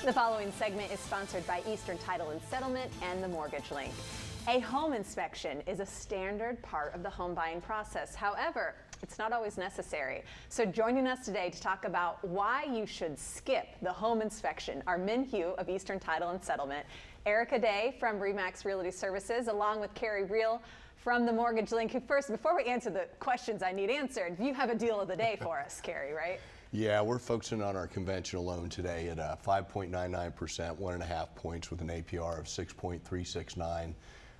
The following segment is sponsored by Eastern Title and Settlement and the Mortgage Link. A home inspection is a standard part of the home buying process. However, it's not always necessary. So joining us today to talk about why you should skip the home inspection are Min Hugh of Eastern Title and Settlement, Erica Day from Remax Realty Services, along with Carrie Reel from the Mortgage Link. First, before we answer the questions I need answered, you have a deal of the day for us, Carrie, right? Yeah, we're focusing on our conventional loan today at 5.99%, 1.5 points with an APR of 6.369.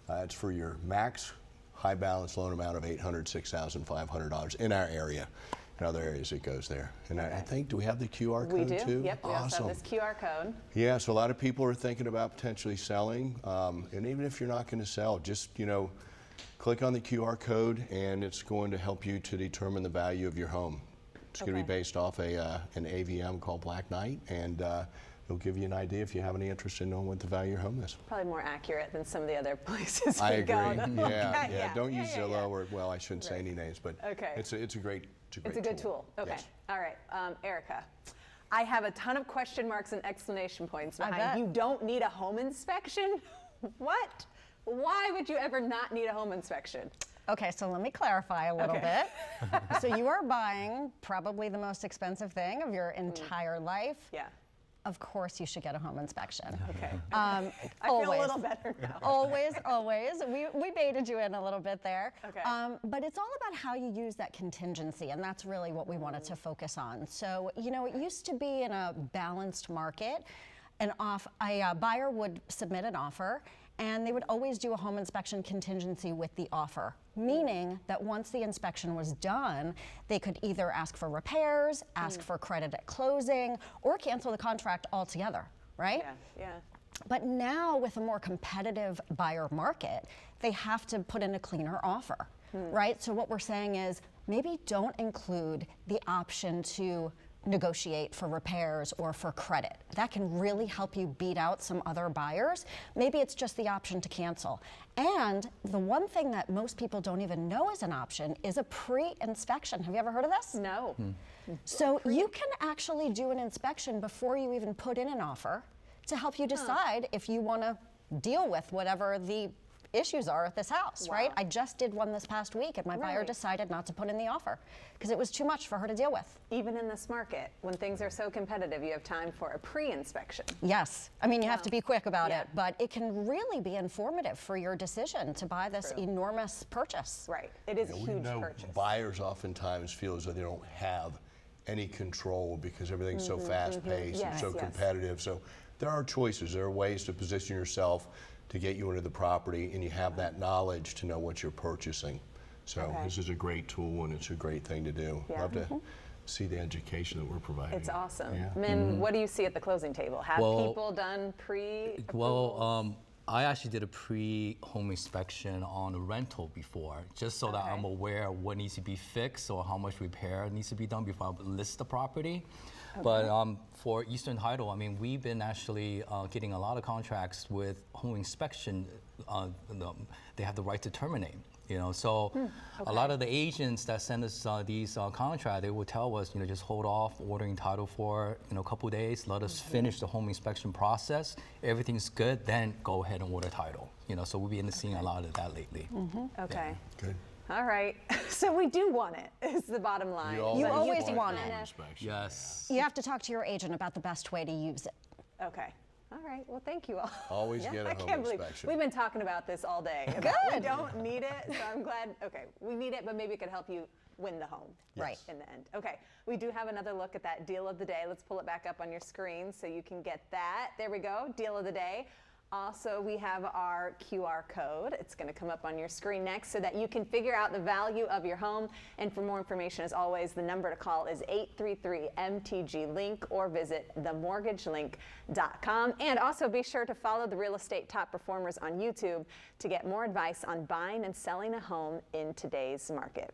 It's for your max high balance loan amount of $806,500 in our area. In other areas it goes there. And I think, do we have the QR code We do, too? yep, we also have this QR code. Yeah, so a lot of people are thinking about potentially selling. And even if you're not going to sell, just, click on the QR code and it's going to help you to determine the value of your home. It's going to be based off an AVM called Black Knight, and it'll give you an idea if you have any interest in knowing what the value of your home is. Probably more accurate than some of the other places I we agree. go. Yeah. Don't use Zillow or, well, I shouldn't say any names, but it's a great It's a good tool. Okay. Yes. All right. Erica, I have a ton of question marks and exclamation points behind you don't need a home inspection? What? Why would you ever not need a home inspection? Okay, so let me clarify a little bit. So you are buying probably the most expensive thing of your entire life. Yeah. Of course you should get a home inspection. Okay. I feel a little better now. Always. We baited you in a little bit there. Okay. But it's all about how you use that contingency, and that's really what we wanted to focus on. So, it used to be in a balanced market, a buyer would submit an offer, and they would always do a home inspection contingency with the offer, meaning that once the inspection was done, they could either ask for repairs, ask for credit at closing, or cancel the contract altogether, right? Yeah. But now with a more competitive buyer market, they have to put in a cleaner offer, right? So what we're saying is maybe don't include the option to negotiate for repairs or for credit. That can really help you beat out some other buyers. Maybe it's just the option to cancel. And the one thing that most people don't even know is an option is a pre-inspection. Have you ever heard of this? No. So you can actually do an inspection before you even put in an offer to help you decide if you want to deal with whatever the issues are at this house, right? I just did one this past week and my buyer decided not to put in the offer because it was too much for her to deal with. Even in this market, when things are so competitive, you have time for a pre-inspection. Yes. I mean, you have to be quick about it, but it can really be informative for your decision to buy this enormous purchase. Right. It is a huge purchase. Buyers oftentimes feel as though they don't have any control because everything's so fast-paced and so competitive. So there are choices. There are ways to position yourself to get you into the property, and you have that knowledge to know what you're purchasing. So this is a great tool, and it's a great thing to do. Love to see the education that we're providing. It's awesome. Min, what do you see at the closing table? Have people done pre-approval? I actually did a pre-home inspection on a rental before, just so that I'm aware of what needs to be fixed or how much repair needs to be done before I list the property. But for Eastern Title, I mean, we've been actually getting a lot of contracts with home inspection. They have the right to terminate. So a lot of the agents that send us these contracts, they will tell us, just hold off ordering title for a couple days. Let us finish the home inspection process. Everything's good, then go ahead and order title. So we've been seeing a lot of that lately. Okay. Good. All right. So we do want it, is the bottom line. You always want it. Yes. You have to talk to your agent about the best way to use it. Okay. All right. Well, thank you all. Always get a home inspection. We've been talking about this all day. Good. We don't need it, so I'm glad. Okay, we need it, but maybe it could help you win the home. Right. In the end. Okay. We do have another look at that deal of the day. Let's pull it back up on your screen so you can get that. There we go. Deal of the day. Also, we have our QR code. It's going to come up on your screen next so that you can figure out the value of your home. And for more information, as always, the number to call is 833-MTG-LINK or visit themortgagelink.com. And also be sure to follow the Real Estate Top Performers on YouTube to get more advice on buying and selling a home in today's market.